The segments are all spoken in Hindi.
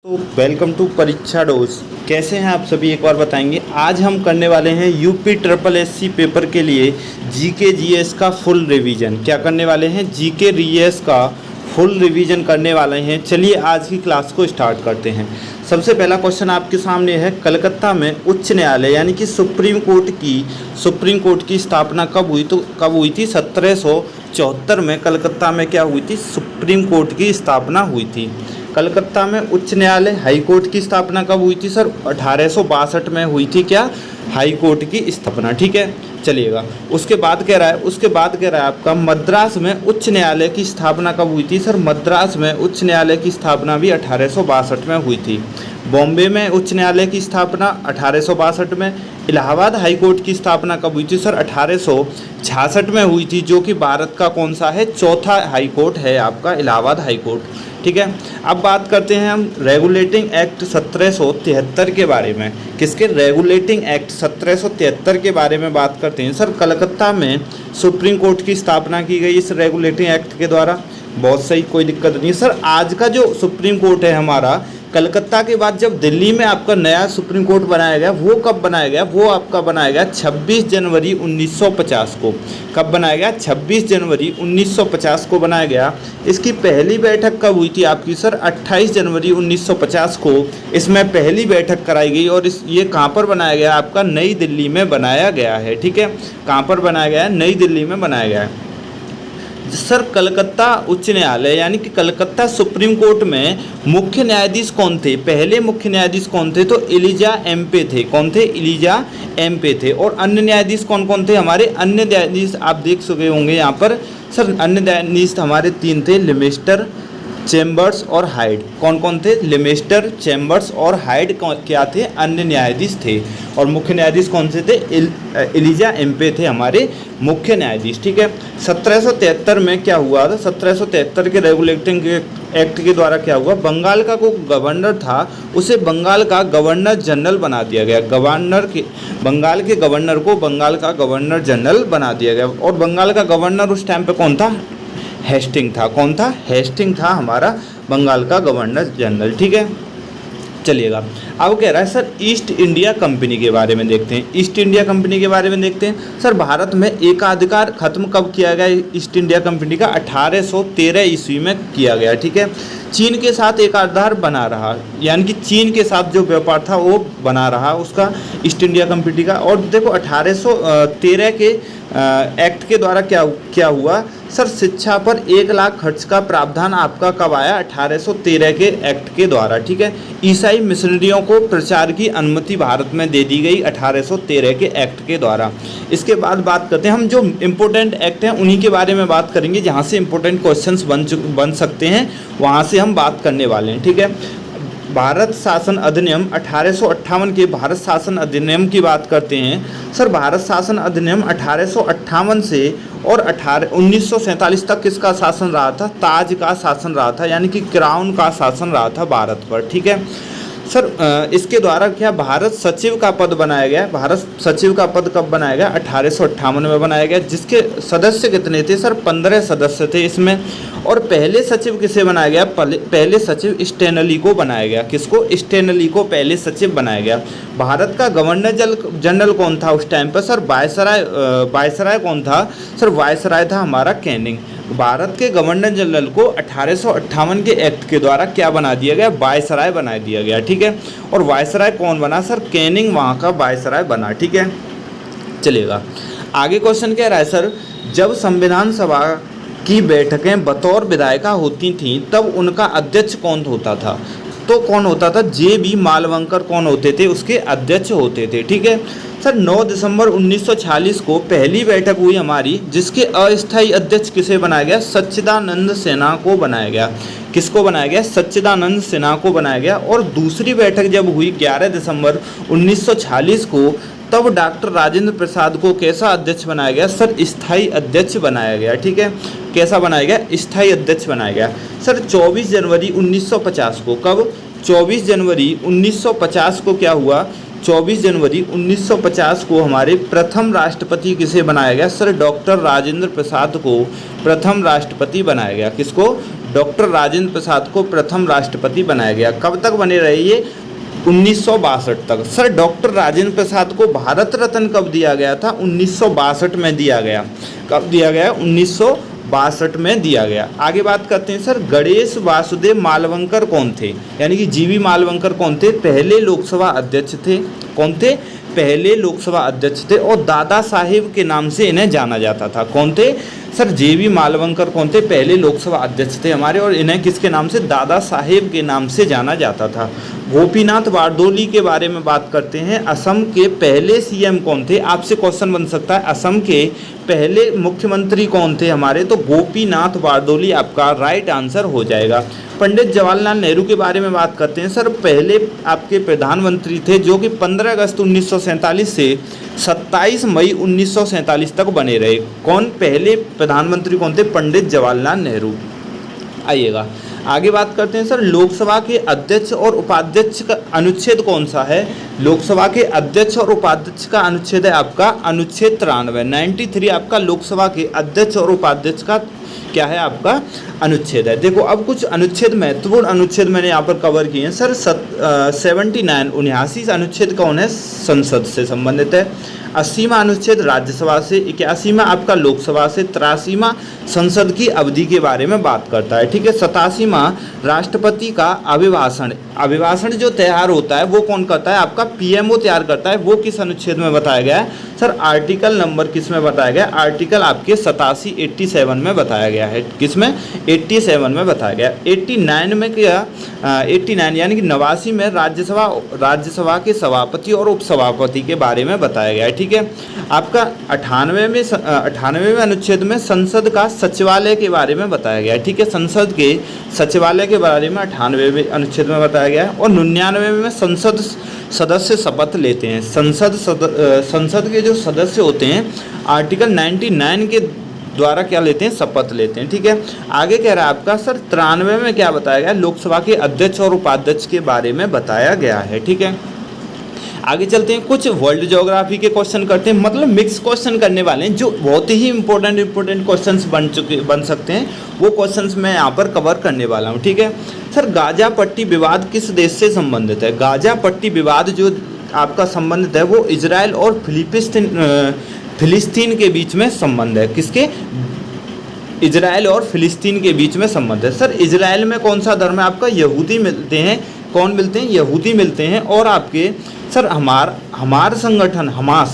तो वेलकम टू परीक्षा डोज। कैसे हैं आप सभी, एक बार बताएंगे। आज हम करने वाले हैं यूपी ट्रिपल एससी पेपर के लिए जीके जीएस का फुल रिवीजन। क्या करने वाले हैं? जीके जीएस का फुल रिवीजन करने वाले हैं। चलिए आज की क्लास को स्टार्ट करते हैं। सबसे पहला क्वेश्चन आपके सामने है, कलकत्ता में उच्च न्यायालय यानी कि सुप्रीम कोर्ट की स्थापना कब हुई? तो कब हुई थी? 1774 में कलकत्ता में क्या हुई थी? सुप्रीम कोर्ट की स्थापना हुई थी। कलकत्ता में उच्च न्यायालय हाई कोर्ट की स्थापना कब हुई थी? सर 1862 में हुई थी। क्या? हाई कोर्ट की स्थापना। ठीक है, चलिएगा। उसके बाद कह रहा है आपका मद्रास में उच्च न्यायालय की स्थापना कब हुई थी? सर मद्रास में उच्च न्यायालय की स्थापना भी 1862 में हुई थी। बॉम्बे में उच्च न्यायालय की स्थापना 1862 में। इलाहाबाद हाई कोर्ट की स्थापना कब हुई थी? सर 1866 में हुई थी, जो कि भारत का कौन सा है? चौथा हाई कोर्ट है आपका इलाहाबाद हाई कोर्ट। ठीक है, अब बात करते हैं हम रेगुलेटिंग एक्ट 1773 के बारे में। किसके? रेगुलेटिंग एक्ट 1773 के बारे में बात करते हैं। सर कलकत्ता में सुप्रीम कोर्ट की स्थापना की गई इस रेगुलेटिंग एक्ट के द्वारा। बहुत सही, कोई दिक्कत नहीं। सर आज का जो सुप्रीम कोर्ट है हमारा, कलकत्ता के बाद जब दिल्ली में आपका नया सुप्रीम कोर्ट बनाया गया, वो कब बनाया गया? वो आपका बनाया गया 26 जनवरी 1950 को। कब बनाया गया? 26 जनवरी 1950 को बनाया गया। इसकी पहली बैठक कब हुई थी आपकी? सर 28 जनवरी 1950 को इसमें पहली बैठक कराई गई। और ये कहाँ पर बनाया गया? आपका नई दिल्ली में बनाया गया है। ठीक है, कहाँ पर बनाया गया है? नई दिल्ली में बनाया गया है। सर कलकत्ता उच्च न्यायालय यानी कि कलकत्ता सुप्रीम कोर्ट में मुख्य न्यायाधीश कौन थे? पहले मुख्य न्यायाधीश कौन थे? तो एलिजा एम्पे थे। कौन थे? एलिजा एम्पे थे। और अन्य न्यायाधीश कौन कौन थे? हमारे अन्य न्यायाधीश आप देख सके होंगे यहाँ पर। सर अन्य न्यायाधीश हमारे 3 थे, लिमेस्टर, चैम्बर्स और हाइड। कौन कौन थे? लिमेस्टर, चैम्बर्स और हाइड क्या थे? अन्य न्यायाधीश थे। और मुख्य न्यायाधीश कौन से थे? एलिजा एम्पे थे हमारे मुख्य न्यायाधीश। ठीक है, 1773 में क्या हुआ था? 1773 के रेगुलेटिंग एक्ट के द्वारा क्या हुआ? बंगाल का को गवर्नर था, उसे बंगाल का गवर्नर जनरल बना दिया गया। बंगाल के गवर्नर को बंगाल का गवर्नर जनरल बना दिया गया। और बंगाल का गवर्नर उस टाइम पे कौन था? हेस्टिंग था। कौन था? हेस्टिंग था हमारा बंगाल का गवर्नर जनरल। ठीक है, चलिएगा। अब कह रहा है सर ईस्ट इंडिया कंपनी के बारे में देखते हैं। ईस्ट इंडिया कंपनी के बारे में देखते हैं। सर भारत में एकाधिकार खत्म कब किया गया ईस्ट इंडिया कंपनी का? 1813 ईस्वी में किया गया। ठीक है, चीन के साथ एकाधिकार बना रहा, यानी कि चीन के साथ जो व्यापार था वो बना रहा उसका, ईस्ट इंडिया कंपनी का। और देखो 1813 के एक्ट के द्वारा क्या हुआ? सर शिक्षा पर 1 लाख खर्च का प्रावधान आपका कब आया? 1813 के एक्ट के द्वारा। ठीक है, ईसाई मिशनरियों को प्रचार की अनुमति भारत में दे दी गई 1813 के एक्ट के द्वारा। इसके बाद बात करते हैं हम, जो इम्पोर्टेंट एक्ट हैं उन्हीं के बारे में बात करेंगे, जहाँ से इम्पोर्टेंट क्वेश्चंस बन सकते हैं, वहाँ से हम बात करने वाले हैं। ठीक है, भारत शासन अधिनियम 1858 के भारत शासन अधिनियम की बात करते हैं। सर भारत शासन अधिनियम 1858 से और 1947 तक किसका शासन रहा था? ताज का शासन रहा था, यानी कि क्राउन का शासन रहा था भारत पर। ठीक है सर, इसके द्वारा क्या भारत सचिव का पद बनाया गया? भारत सचिव का पद कब बनाया गया? 1858 में बनाया गया। जिसके सदस्य कितने थे? सर 15 सदस्य थे इसमें। और पहले सचिव किसे बनाया गया? पहले सचिव स्टेनली को बनाया गया। किसको? स्टेनली को पहले सचिव बनाया गया। भारत का गवर्नर जनरल कौन था उस टाइम पर? सर वायसराय कौन था? सर वायसराय था हमारा कैनिंग। भारत के गवर्नर जनरल को 1858 के एक्ट के द्वारा क्या बना दिया गया? वायसराय बना दिया गया। ठीक है, और वायसराय कौन बना? सर कैनिंग वहाँ का वायसराय बना। ठीक है, चलिएगा। आगे क्वेश्चन कह रहा है सर, जब संविधान सभा की बैठकें बतौर विधायिका होती थीं तब उनका अध्यक्ष कौन होता था? तो कौन होता था? JB मालवंकर कौन होते थे? उसके अध्यक्ष होते थे। ठीक है सर, 9 दिसंबर 1946 को पहली बैठक हुई हमारी, जिसके अस्थायी अध्यक्ष किसे बनाया गया? सच्चिदानंद सिन्हा को बनाया गया। किसको बनाया गया? सच्चिदानंद सिन्हा को बनाया गया। और दूसरी बैठक जब हुई 11 दिसंबर 1946 को, तब डॉक्टर राजेंद्र प्रसाद को कैसा अध्यक्ष बनाया गया? सर स्थायी अध्यक्ष बनाया गया। ठीक है, कैसा बनाया गया? स्थायी अध्यक्ष बनाया गया। सर 24 जनवरी 1950 को, कब? 24 जनवरी 1950 को क्या हुआ? 24 जनवरी 1950 को हमारे प्रथम राष्ट्रपति किसे बनाया गया? सर डॉक्टर राजेंद्र प्रसाद को प्रथम राष्ट्रपति बनाया गया। किसको? डॉक्टर राजेंद्र प्रसाद को प्रथम राष्ट्रपति बनाया गया। कब तक बने रहे ये? 1962 तक। सर डॉक्टर राजेंद्र प्रसाद को भारत रत्न कब दिया गया था? 1962 में दिया गया। कब दिया गया? 1962 में दिया गया। आगे बात करते हैं सर, गणेश वासुदेव मालवंकर कौन थे? यानी कि जीवी मालवंकर कौन थे? पहले लोकसभा अध्यक्ष थे। कौन थे? पहले लोकसभा अध्यक्ष थे और दादा साहेब के नाम से इन्हें जाना जाता था। कौन थे? सर जेवी मालवंकर कौन थे? पहले लोकसभा अध्यक्ष थे हमारे, और इन्हें किसके नाम से? दादा साहेब के नाम से जाना जाता था। गोपीनाथ बारदोली के बारे में बात करते हैं। असम के पहले सीएम कौन थे? आपसे क्वेश्चन बन सकता है, असम के पहले मुख्यमंत्री कौन थे हमारे? तो गोपीनाथ बारदोली आपका राइट आंसर हो जाएगा। पंडित जवाहरलाल नेहरू के बारे में बात करते हैं। सर पहले आपके प्रधानमंत्री थे जो कि 15 अगस्त 1947 से 27 मई 1947 तक बने रहे। कौन पहले प्रधानमंत्री कौन थे? पंडित जवाहरलाल नेहरू। आइएगा आगे बात करते हैं सर, लोकसभा के अध्यक्ष और उपाध्यक्ष का अनुच्छेद कौन सा है? लोकसभा के अध्यक्ष और उपाध्यक्ष का अनुच्छेद है आपका अनुच्छेद 93 आपका लोकसभा के अध्यक्ष और उपाध्यक्ष का क्या है? आपका अनुच्छेद है। देखो अब कुछ अनुच्छेद, महत्वपूर्ण अनुच्छेद मैंने यहाँ पर कवर किए हैं सर। 79 अनुच्छेद कौन है? संसद से संबंधित है। 80वां अनुच्छेद राज्यसभा से, 81वां आपका लोकसभा से, 83वां संसद की अवधि के बारे में बात करता है। ठीक है। 87वां राष्ट्रपति का अभिभाषण, अभिभाषण जो तैयार होता है वो कौन करता है? आपका पीएमओ तैयार करता है। वो किस अनुच्छेद में बताया गया है? सर आर्टिकल नंबर किस में बताया गया? आर्टिकल आपके 87 में बताया गया है। किस में? 87 में बताया गया। 89 में क्या? 89 यानी कि 89 में राज्यसभा के सभापति और उपसभापति के बारे में बताया गया है। ठीक है। आपका 98वें अनुच्छेद में संसद का सचिवालय के बारे में बताया गया है। ठीक है। संसद के सचिवालय के बारे में 98वें अनुच्छेद में बताया गया है। और 99वें में संसद सदस्य शपथ लेते हैं। संसद के जो सदस्य होते हैं आर्टिकल 99 के द्वारा क्या लेते हैं? शपथ लेते हैं। ठीक है। आगे कह रहा है आपका सर 93 में क्या बताया गया? लोकसभा के अध्यक्ष और उपाध्यक्ष के बारे में बताया गया है। ठीक है। आगे चलते हैं, कुछ वर्ल्ड ज्योग्राफी के क्वेश्चन करते हैं, मतलब मिक्स क्वेश्चन करने वाले हैं जो बहुत ही इंपॉर्टेंट क्वेश्चंस बन सकते हैं। वो क्वेश्चंस मैं यहाँ पर कवर करने वाला हूँ। ठीक है। सर गाजा पट्टी विवाद किस देश से संबंधित है? गाजा पट्टी विवाद जो आपका संबंधित है वो इजराइल और फिलिस्तीन के बीच में संबंध है। किसके? इजराइल और फिलिस्तीन के बीच में संबंध है। सर इजराइल में कौन सा धर्म है आपका? यहूदी मिलते हैं। कौन मिलते हैं? यहूदी मिलते हैं। और आपके सर हमार संगठन हमास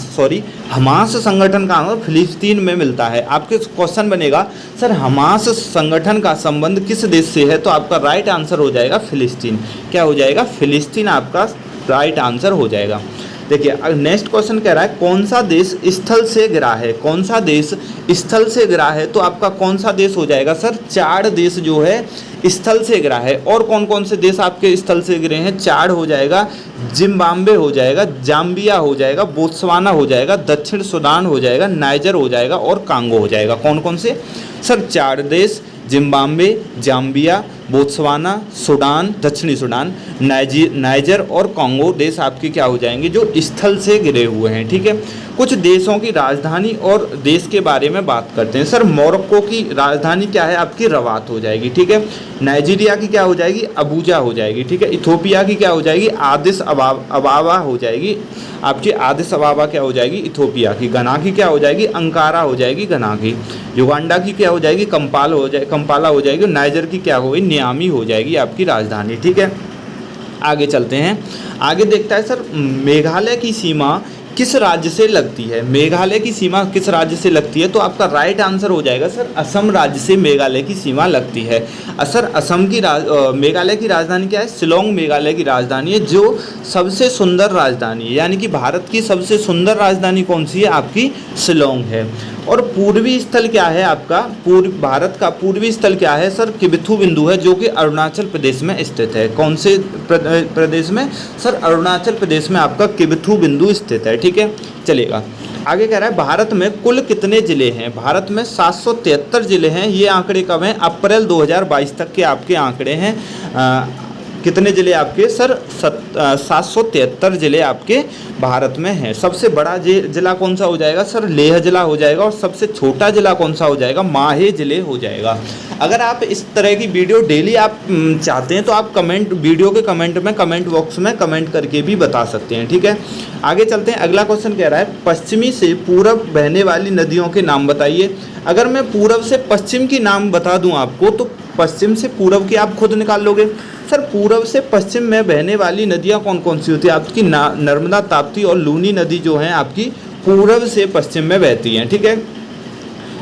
संगठन का फिलिस्तीन में मिलता है। आपके क्वेश्चन बनेगा सर हमास संगठन का संबंध किस देश से है? तो आपका राइट आंसर हो जाएगा फिलिस्तीन। क्या हो जाएगा? फिलिस्तीन आपका राइट आंसर हो जाएगा। देखिए नेक्स्ट क्वेश्चन कह रहा है कौन सा देश स्थल से गिरा है? कौन सा देश स्थल से गिरा है? तो आपका कौन सा देश हो जाएगा? सर 4 देश जो है स्थल से गिरा है। और कौन कौन से देश आपके स्थल से गिरे हैं? 4 हो जाएगा, जिम्बाब्वे हो जाएगा, जाम्बिया हो जाएगा, बोत्सवाना हो जाएगा, दक्षिण सूडान हो जाएगा, नाइजर हो जाएगा और कांगो हो जाएगा। कौन कौन से? सर 4 देश, जिम्बाब्वे, जाम्बिया, बोत्सवाना, सूडान, दक्षिणी सूडान, नाइजर और कांगो देश आपके क्या हो जाएंगे? जो स्थल से गिरे हुए हैं। ठीक है। कुछ देशों की राजधानी और देश के बारे में बात करते हैं। सर मोरक्को की राजधानी क्या है? आपकी रवात हो जाएगी। ठीक है। नाइजीरिया की क्या हो जाएगी? अबूजा हो जाएगी। ठीक है। इथोपिया की क्या हो जाएगी? आदिस अबाबा हो जाएगी। आपकी आदिस अबाबा क्या हो जाएगी? इथोपिया की। घना की क्या हो जाएगी? अंकारा हो जाएगी घना की। युगांडा की क्या हो जाएगी? कंपाला हो जाएगी। नाइजर की क्या होगी? नियामी हो जाएगी आपकी राजधानी। ठीक है। आगे चलते हैं। आगे देखता है सर मेघालय की सीमा किस राज्य से लगती है? मेघालय की सीमा किस राज्य से लगती है? तो आपका राइट आंसर हो जाएगा सर असम राज्य से मेघालय की सीमा लगती है। सर असम की मेघालय की राजधानी क्या है? शिलोंग मेघालय की राजधानी है, जो सबसे सुंदर राजधानी है। यानी कि भारत की सबसे सुंदर राजधानी कौन सी है? आपकी शिलोंग है। और पूर्वी स्थल क्या है आपका? भारत का पूर्वी स्थल क्या है? सर किबिथु बिंदु है, जो कि अरुणाचल प्रदेश में स्थित है। कौन से प्रदेश में? सर अरुणाचल प्रदेश में आपका किबिथु बिंदु स्थित है। ठीक है। चलेगा। आगे कह रहा है भारत में कुल कितने जिले हैं? भारत में 773 जिले हैं। ये आंकड़े कब हैं? अप्रैल 2022 तक के आपके आंकड़े हैं। कितने ज़िले आपके सर? 773 ज़िले आपके भारत में हैं। सबसे बड़ा ज़िला कौन सा हो जाएगा सर? लेह ज़िला हो जाएगा। और सबसे छोटा ज़िला कौन सा हो जाएगा? माहे ज़िले हो जाएगा। अगर आप इस तरह की वीडियो डेली आप चाहते हैं तो आप वीडियो के कमेंट में, कमेंट बॉक्स में कमेंट करके भी बता सकते हैं, ठीक है। आगे चलते हैं। अगला क्वेश्चन कह रहा है पश्चिमी से पूरब बहने वाली नदियों के नाम बताइए। अगर मैं पूरब से पश्चिम की नाम बता दूं आपको तो पश्चिम से पूरब की आप खुद निकाल लोगे। सर पूरब से पश्चिम में बहने वाली नदियां कौन कौन सी होती है? आपकी नर्मदा, ताप्ती और लूनी नदी जो हैं आपकी पूरब से पश्चिम में बहती हैं, ठीक है।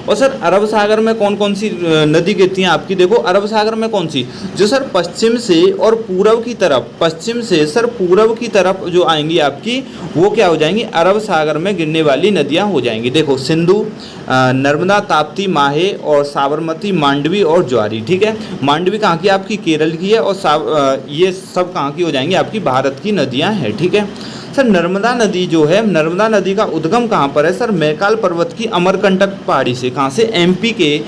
और सर अरब सागर में कौन कौन सी नदी गिरती हैं आपकी? देखो अरब सागर में कौन सी, जो सर पश्चिम से और पूरब की तरफ, पश्चिम से सर पूरब की तरफ जो आएंगी आपकी, वो क्या हो जाएंगी? अरब सागर में गिरने वाली नदियां हो जाएंगी। देखो सिंधु, नर्मदा, ताप्ती, माहे और साबरमती, मांडवी और ज्वारी, ठीक है। मांडवी कहाँ की? आपकी केरल की है। और ये सब कहाँ की हो जाएंगी? आपकी भारत की नदियाँ हैं, ठीक है। सर नर्मदा नदी जो है, नर्मदा नदी का उद्गम कहाँ पर है? सर मैकाल पर्वत की अमरकंटक पहाड़ी से। कहाँ से? एमपी के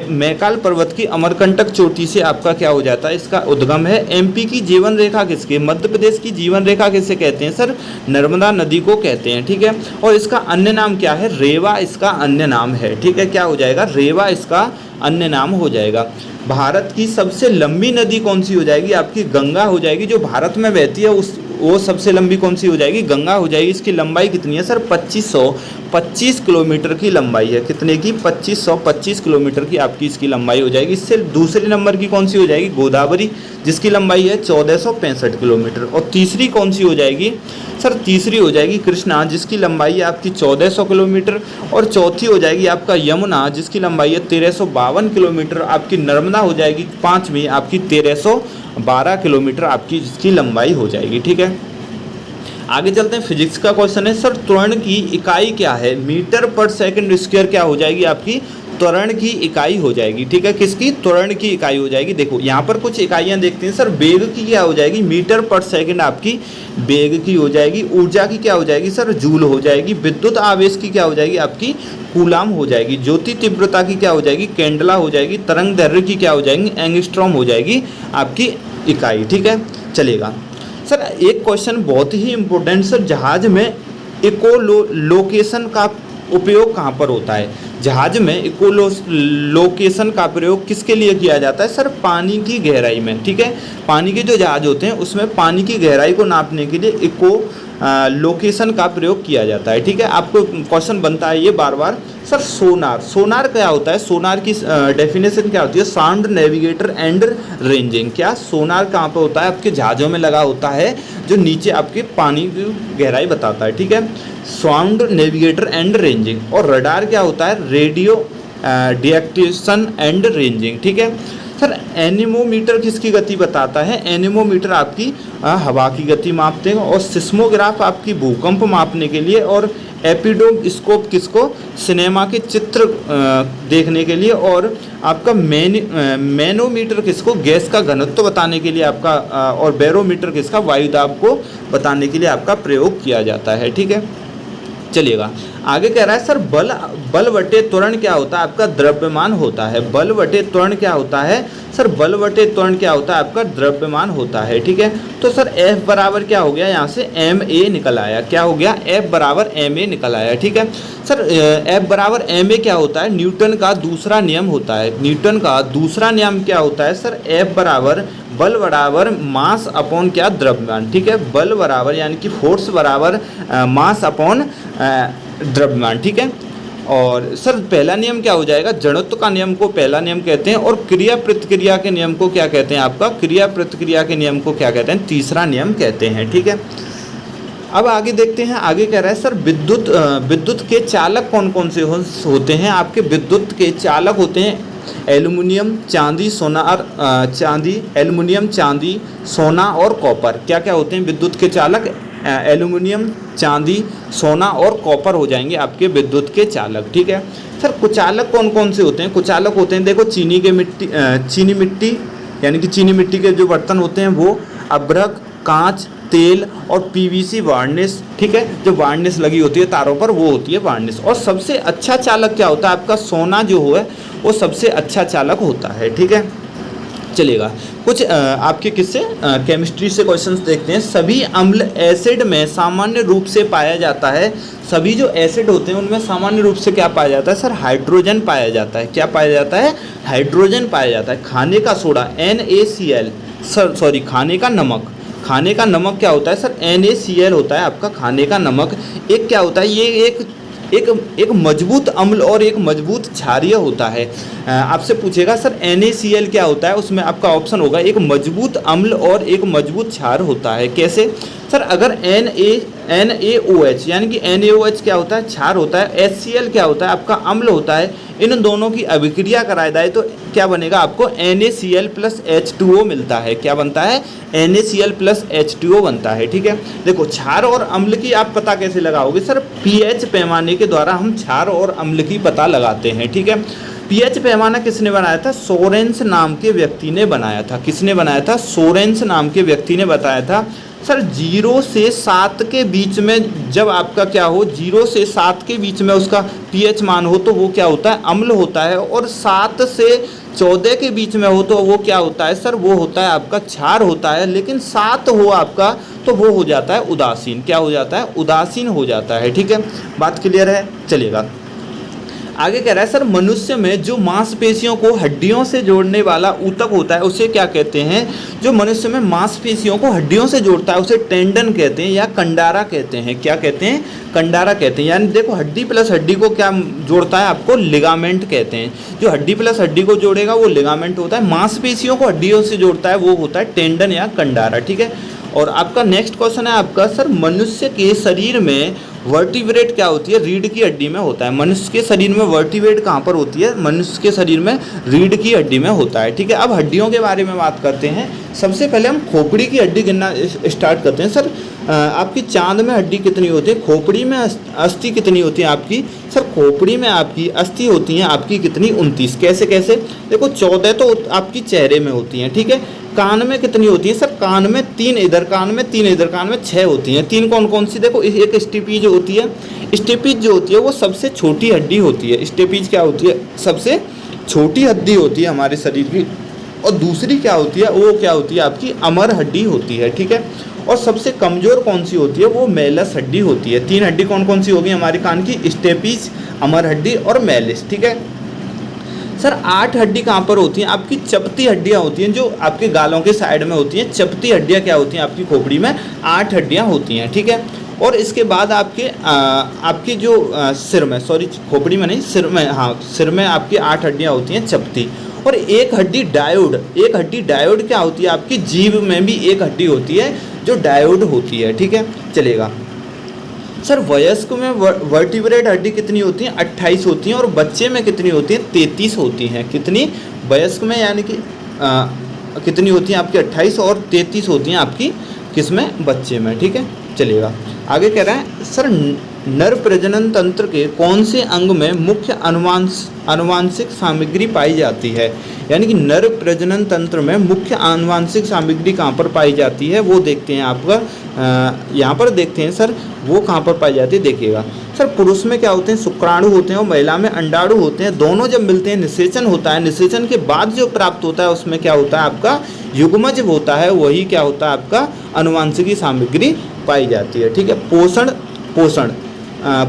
मैकाल पर्वत की अमरकंटक चोटी से आपका क्या हो जाता है? इसका उद्गम है। एमपी की जीवन रेखा किसके? मध्य प्रदेश की जीवन रेखा किसे कहते हैं सर? नर्मदा नदी को कहते हैं, ठीक है। और इसका अन्य नाम क्या है? रेवा इसका अन्य नाम है, ठीक है। क्या हो जाएगा? रेवा इसका अन्य नाम हो जाएगा। भारत की सबसे लंबी नदी कौन सी हो जाएगी? आपकी गंगा हो जाएगी। जो भारत में बहती है वो सबसे लंबी कौन सी हो जाएगी? गंगा हो जाएगी। इसकी लंबाई कितनी है सर? 2525 किलोमीटर की लंबाई है। कितने की? 2525 किलोमीटर की आपकी इसकी लंबाई हो जाएगी। इससे दूसरे नंबर की कौन सी हो जाएगी? गोदावरी, जिसकी लंबाई है 1465 किलोमीटर। और तीसरी कौन सी हो जाएगी सर? तीसरी हो जाएगी कृष्णा, जिसकी लंबाई है आपकी 1400 किलोमीटर। और चौथी हो जाएगी आपका यमुना, जिसकी लंबाई है 1352 किलोमीटर। आपकी नर्मदा हो जाएगी पाँचवीं, आपकी 1312 किलोमीटर आपकी जिसकी लंबाई हो जाएगी, ठीक है। आगे चलते हैं। फिजिक्स का क्वेश्चन है सर त्वरण की इकाई क्या है? मीटर पर सेकंड स्क्वायर क्या हो जाएगी? आपकी त्वरण की इकाई हो जाएगी, ठीक है। किसकी? त्वरण की इकाई हो जाएगी। देखो यहाँ पर कुछ इकाइयाँ देखते हैं सर। वेग की क्या हो जाएगी? मीटर पर सेकंड आपकी वेग की हो जाएगी। ऊर्जा की क्या हो जाएगी सर? जूल हो जाएगी। विद्युत आवेश की क्या हो जाएगी? आपकी कूलाम हो जाएगी। ज्योति तीव्रता की क्या हो जाएगी? कैंडला हो जाएगी। तरंग दैर्घ्य की क्या हो जाएगी? एंगस्ट्रॉम हो जाएगी आपकी इकाई, ठीक है। चलेगा सर। एक क्वेश्चन बहुत ही इम्पोर्टेंट सर, जहाज में इकोलोकेशन का उपयोग कहाँ पर होता है? जहाज में इकोलोकेशन का प्रयोग किसके लिए किया जाता है सर? पानी की गहराई में, ठीक है। पानी के जो जहाज होते हैं उसमें पानी की गहराई को नापने के लिए लोकेशन का प्रयोग किया जाता है, ठीक है। आपको क्वेश्चन बनता है ये बार बार सर। सोनार क्या होता है? सोनार की डेफिनेशन क्या होती है? Sound navigator and ranging. क्या? सोनार कहाँ पे होता है? आपके जहाज़ों में लगा होता है, जो नीचे आपके पानी की गहराई बताता है, ठीक है। Sound navigator and ranging. और रडार क्या होता है? रेडियो डिटेक्शन एंड रेंजिंग, ठीक है सर। एनीमोमीटर किसकी गति बताता है? एनीमोमीटर आपकी हवा की गति मापते हैं। और सिस्मोग्राफ आपकी भूकंप मापने के लिए। और एपिडोस्कोप किसको? सिनेमा के चित्र देखने के लिए। और आपका मैनोमीटर किसको? गैस का घनत्व बताने के लिए आपका। और बैरोमीटर किसका? वायुदाब को बताने के लिए आपका प्रयोग किया जाता है, ठीक है। चलिएगा आगे कह रहा है सर बल बटे त्वरण क्या होता है? आपका द्रव्यमान होता है। बल बटे त्वरण क्या होता है सर? बल बटे त्वरण क्या होता है? आपका द्रव्यमान होता है, ठीक है। तो सर F बराबर क्या हो गया? यहाँ से ma निकल आया। क्या हो गया? F बराबर ma निकल आया, ठीक है सर। F बराबर ma क्या होता है? न्यूटन का दूसरा नियम होता है। न्यूटन का दूसरा नियम क्या होता है सर? F बराबर बल बराबर मास अपॉन क्या? द्रव्यमान, ठीक है। बल बराबर यानी कि फोर्स बराबर मास अपॉन द्रव्यमान, ठीक है। और सर पहला नियम क्या हो जाएगा? जड़त्व का नियम को पहला नियम कहते हैं। और क्रिया प्रतिक्रिया के नियम को क्या कहते हैं? आपका क्रिया प्रतिक्रिया के नियम को क्या कहते हैं? तीसरा नियम कहते हैं, ठीक है। अब आगे देखते हैं। आगे कह रहा है सर विद्युत के चालक कौन कौन से होते हैं? आपके विद्युत के चालक होते हैं एल्युमिनियम, चांदी, सोना और एल्युमिनियम, चांदी, सोना और कॉपर। क्या क्या होते हैं विद्युत के चालक? एल्युमिनियम, चांदी, सोना और कॉपर हो जाएंगे आपके विद्युत के चालक, ठीक है सर। कुचालक कौन कौन से होते हैं? कुचालक होते हैं देखो चीनी मिट्टी यानी कि चीनी मिट्टी के जो बर्तन होते हैं वो, अभ्रक, कांच, तेल और पीवीसी वार्निश, ठीक है। जो वार्निश लगी होती है तारों पर वो होती है वार्निश। और सबसे अच्छा चालक क्या होता है? आपका सोना जो है वो सबसे अच्छा चालक होता है, ठीक है। चलेगा। कुछ आपके किससे केमिस्ट्री से क्वेश्चंस देखते हैं। सभी अम्ल एसिड में सामान्य रूप से पाया जाता है। सभी जो एसिड होते हैं उनमें सामान्य रूप से क्या पाया जाता है सर? हाइड्रोजन पाया जाता है। क्या पाया जाता है? हाइड्रोजन पाया जाता है। खाने का सोडा NaCl, सॉरी खाने का नमक, खाने का नमक क्या होता है सर? NaCl होता है आपका खाने का नमक। एक क्या होता है? ये एक मजबूत अम्ल और एक मजबूत क्षारीय होता है। आपसे पूछेगा सर NaCl क्या होता है, उसमें आपका ऑप्शन होगा एक मजबूत अम्ल और एक मजबूत क्षार होता है। कैसे सर? अगर NaOH यानी कि NaOH क्या होता है? क्षार होता है। HCl क्या होता है? आपका अम्ल होता है। इन दोनों की अभिक्रिया कराई जाए तो क्या बनेगा? आपको NaCl प्लस H2O मिलता है। क्या बनता है? NaCl प्लस H2O बनता है। ठीक है, देखो क्षार और अम्ल की आप पता कैसे लगाओगे सर? pH पैमाने के द्वारा हम क्षार और अम्ल की पता लगाते हैं। ठीक है, pH पैमाना किसने बनाया था? सोरेंस नाम के व्यक्ति ने बनाया था। किसने बनाया था? सोरेंस नाम के व्यक्ति ने बताया था। सर 0 से 7 के बीच में जब आपका क्या हो, 0 से 7 के बीच में उसका pH मान हो तो वो क्या होता है? अम्ल होता है। और 7 से 14 के बीच में हो तो वो क्या होता है सर? वो होता है आपका क्षार होता है। लेकिन 7 हो आपका तो वो हो जाता है उदासीन। क्या हो जाता है? उदासीन हो जाता है। ठीक है, बात क्लियर है? चलेगा। आगे कह रहा है सर मनुष्य में जो मांसपेशियों को हड्डियों से जोड़ने वाला ऊतक होता है उसे क्या कहते हैं? जो मनुष्य में मांसपेशियों को हड्डियों से जोड़ता है उसे टेंडन कहते हैं या कंडारा कहते हैं। क्या कहते हैं? कंडारा कहते हैं। यानी देखो हड्डी प्लस हड्डी को क्या जोड़ता है? आपको लिगामेंट कहते हैं। जो हड्डी प्लस हड्डी को जोड़ेगा वो लिगामेंट होता है। मांसपेशियों को हड्डियों से जोड़ता है वो होता है टेंडन या कंडारा। ठीक है, और आपका नेक्स्ट क्वेश्चन है आपका सर मनुष्य के शरीर में वर्टिब्रेट क्या होती है? रीढ़ की हड्डी में होता है। मनुष्य के शरीर में वर्टिब्रेट कहाँ पर होती है? मनुष्य के शरीर में रीढ़ की हड्डी में होता है। ठीक है, अब हड्डियों के बारे में बात करते हैं। सबसे पहले हम खोपड़ी की हड्डी गिनना स्टार्ट करते हैं। सर आपकी चांद में हड्डी कितनी होती है? खोपड़ी में अस्थि कितनी होती है आपकी? सर खोपड़ी में आपकी अस्थि होती हैं आपकी कितनी? 29। कैसे कैसे? देखो 14 तो आपकी चेहरे में होती हैं। ठीक है, कान में कितनी होती है सर? कान में 3 इधर, कान में 3 इधर, कान में 6 होती हैं। 3 कौन कौन सी? देखो एक स्टेपीज होती है। स्टेपीज जो होती है वो सबसे छोटी हड्डी होती है। स्टेपीज क्या होती है? सबसे छोटी हड्डी होती है हमारे शरीर की। और दूसरी क्या होती है? वो क्या होती है? आपकी अमर हड्डी होती है। ठीक है, और सबसे कमज़ोर कौन सी होती है? वो मेलस हड्डी होती है। 3 हड्डी कौन कौन सी होगी हमारे कान की? स्टेपीज, अमर हड्डी और मेलिस। ठीक है सर 8 हड्डी कहाँ पर होती हैं? आपकी चपती हड्डियाँ होती हैं जो आपके गालों के साइड में होती हैं। चपती हड्डियाँ क्या होती हैं? आपकी खोपड़ी में 8 हड्डियाँ होती हैं। ठीक है, और इसके बाद आपके जो सिर में, सॉरी खोपड़ी में नहीं, सिर में, हाँ सिर में आपकी 8 हड्डियाँ होती हैं चपती। और एक हड्डी डायोड क्या होती है? आपकी जीभ में भी एक हड्डी होती है जो डायोड होती है। ठीक है, चलेगा। सर वयस्क में वर्टिब्रेट हड्डी कितनी होती हैं? 28 होती हैं। और बच्चे में कितनी होती हैं? 33 होती हैं। कितनी? वयस्क में यानी कि कितनी होती हैं आपकी? 28 और 33 होती हैं आपकी किसमें? बच्चे में। ठीक है, चलेगा। आगे कह रहा है सर नर प्रजनन तंत्र के कौन से अंग में मुख्य आनुवांशिक सामग्री पाई जाती है? यानी कि नर प्रजनन तंत्र में मुख्य आनुवांशिक सामग्री कहाँ पर पाई जाती है वो देखते हैं। आपका यहाँ पर देखते हैं सर वो कहाँ पर पाई जाती है, देखिएगा। सर पुरुष में क्या होते हैं? शुक्राणु होते हैं और महिला में अंडाणु होते हैं। दोनों जब मिलते हैं निषेचन होता है। निषेचन के बाद जो प्राप्त होता है उसमें क्या होता है? आपका युग्मज होता है। वही क्या होता है? आपका आनुवांशिकी सामग्री पाई जाती है। ठीक है,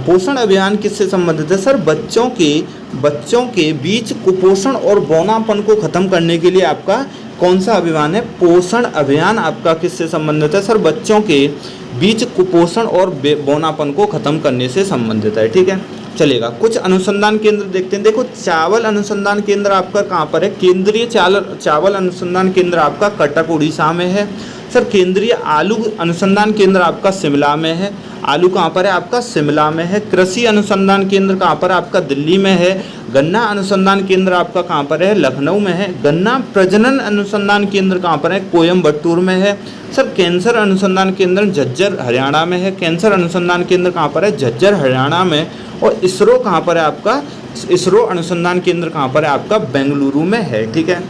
पोषण अभियान किससे संबंधित है? सर बच्चों के बीच कुपोषण और बौनापन को खत्म करने के लिए आपका कौन सा अभियान है? पोषण अभियान आपका किससे संबंधित है? सर बच्चों के बीच कुपोषण और बौनापन को खत्म करने से संबंधित है। ठीक है, चलेगा। कुछ अनुसंधान केंद्र देखते हैं। देखो चावल अनुसंधान केंद्र आपका कहाँ पर है? केंद्रीय चावल अनुसंधान केंद्र आपका कटक उड़ीसा में है। सर केंद्रीय आलू अनुसंधान केंद्र आपका शिमला में है। आलू कहाँ पर है? आपका शिमला में है। कृषि अनुसंधान केंद्र कहाँ पर? आपका दिल्ली में है। गन्ना अनुसंधान केंद्र आपका कहाँ पर है? लखनऊ में है। गन्ना प्रजनन अनुसंधान केंद्र कहाँ पर है? कोयम्बटूर में है। सर कैंसर अनुसंधान केंद्र झज्जर हरियाणा में है। कैंसर अनुसंधान केंद्र कहाँ पर है? झज्जर हरियाणा में। और इसरो कहाँ पर है आपका? इसरो अनुसंधान केंद्र कहाँ पर है आपका? बेंगलुरु में है। ठीक है,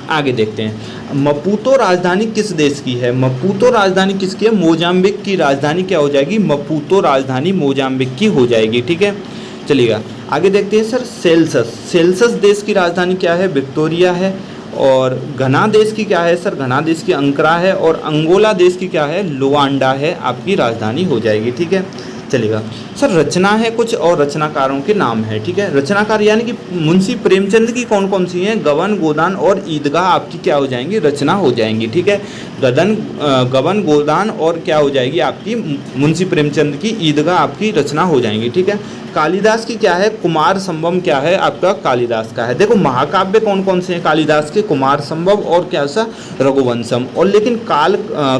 आगे देखते हैं। मपूतो राजधानी किस देश की है? मपूतो राजधानी किसकी है? मोजाम्बिक की राजधानी क्या हो जाएगी? मपूतो राजधानी मोजाम्बिक की हो जाएगी। ठीक है, चलिएगा आगे देखते हैं। सर सेल्सस देश की राजधानी क्या है? विक्टोरिया है। और घना देश की क्या है सर, घना देश की अंकरा है, और अंगोला देश की क्या है, लुआंडा है आपकी राजधानी हो जाएगी। ठीक है, चलेगा सर। रचना है कुछ और रचनाकारों के नाम है। ठीक है, रचनाकार यानी कि मुंशी प्रेमचंद की कौन कौन सी हैं, गबन, गोदान और ईदगाह आपकी क्या हो जाएंगी, रचना हो जाएंगी। ठीक है, गबन, गोदान और क्या हो जाएगी आपकी, मुंशी प्रेमचंद की ईदगाह आपकी रचना हो जाएंगी। ठीक है, कालिदास की क्या है, कुमार संभव क्या है आपका, कालिदास का है। देखो महाकाव्य कौन कौन से हैं कालिदास के, कुमार संभव और क्या सा, रघुवंशम। और लेकिन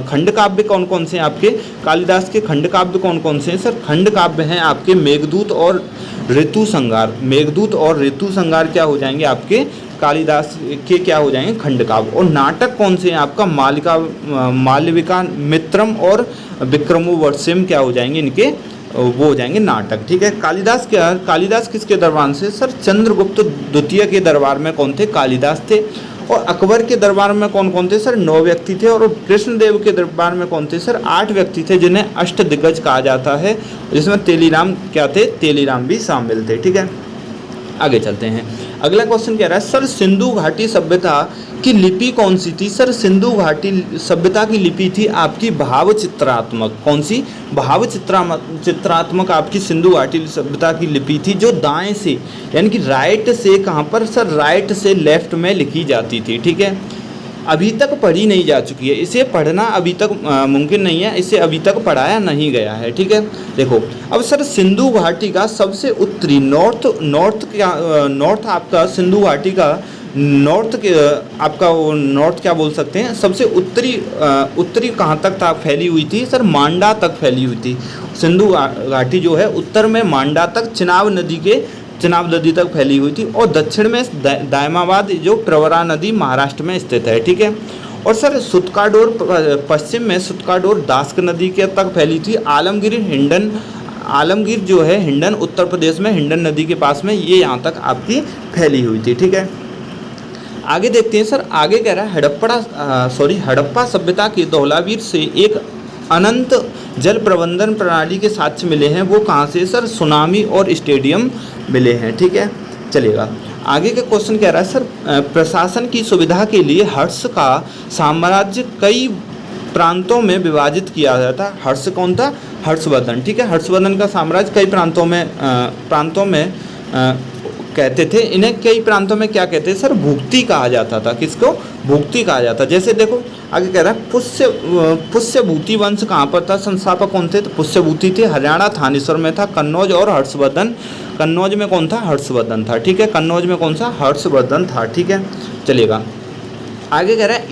खंड काव्य कौन कौन से हैं आपके, कालिदास के खंड काव्य कौन कौन से हैं सर, खंड काव्य हैं आपके मेघदूत और ऋतु संहार। मेघदूत और ऋतु संहार क्या हो जाएंगे आपके कालिदास के क्या हो जाएंगे, खंड काव्य। और नाटक कौन से हैं आपका, मालविका मित्रम और विक्रमोर्वशीयम क्या हो जाएंगे इनके, वो हो जाएंगे नाटक। ठीक है, कालिदास किसके दरबार से सर, चंद्रगुप्त द्वितीय के दरबार में कौन थे, कालिदास थे। और अकबर के दरबार में कौन कौन थे सर, 9 व्यक्ति थे। और कृष्णदेव के दरबार में कौन थे सर, 8 व्यक्ति थे, जिन्हें अष्टदिग्गज कहा जाता है, जिसमें तेलीराम क्या थे, तेलीराम भी शामिल थे। ठीक है, आगे चलते हैं। अगला क्वेश्चन कह रहा है सर, सिंधु घाटी सभ्यता की लिपि कौन सी थी सर, सिंधु घाटी सभ्यता की लिपि थी आपकी भाव चित्रात्मक। कौन सी, भाव चित्रात्मक आपकी सिंधु घाटी सभ्यता की लिपि थी, जो दाएं से यानी कि राइट से, कहाँ पर सर, राइट से लेफ्ट में लिखी जाती थी। ठीक है, अभी तक पढ़ी नहीं जा चुकी है, इसे पढ़ना अभी तक मुमकिन नहीं है, इसे अभी तक पढ़ाया नहीं गया है। ठीक है, देखो अब सर सिंधु घाटी का सबसे उत्तरी नॉर्थ आपका सिंधु घाटी का नॉर्थ के आपका वो नॉर्थ क्या बोल सकते हैं, सबसे उत्तरी कहाँ तक था फैली हुई थी सर, मांडा तक फैली हुई थी। सिंधु घाटी जो है उत्तर में मांडा तक, चिनाब नदी तक फैली हुई थी। और दक्षिण में दायमाबाद जो प्रवरा नदी महाराष्ट्र में स्थित है। ठीक है, और सर सुतकाडोर पश्चिम में सुतकाडोर दास्क नदी के तक फैली थी। आलमगीर जो है हिंडन उत्तर प्रदेश में हिंडन नदी के पास में, ये यहाँ तक आपकी फैली हुई थी। ठीक है, आगे देखते हैं सर। आगे कह रहा है हड़प्पा सभ्यता के धौलावीर से एक अनंत जल प्रबंधन प्रणाली के साक्ष्य मिले हैं। वो कहाँ से सर, सुनामी और स्टेडियम मिले हैं। ठीक है, चलेगा। आगे का क्वेश्चन कह रहा है सर, प्रशासन की सुविधा के लिए हर्ष का साम्राज्य कई प्रांतों में विभाजित किया गया था। हर्ष कौन था, हर्षवर्धन। ठीक है, हर्षवर्धन का साम्राज्य कई प्रांतों में कहते थे। इन्हें कई प्रांतों में क्या कहते हैं सर, भुक्ति कहा जाता था। किसको, भुक्ति कहा जाता। जैसे देखो आगे कह रहा है पुष्यभूति वंश कहाँ पर था, संस्थापक कौन थे, तो पुष्यभूति थे, हरियाणा थानेश्वर में था, कन्नौज और हर्षवर्धन। कन्नौज में कौन था, हर्षवर्धन था। ठीक है, कन्नौज में कौन सा, हर्षवर्धन था। ठीक है, चलेगा। आगे कह रहा है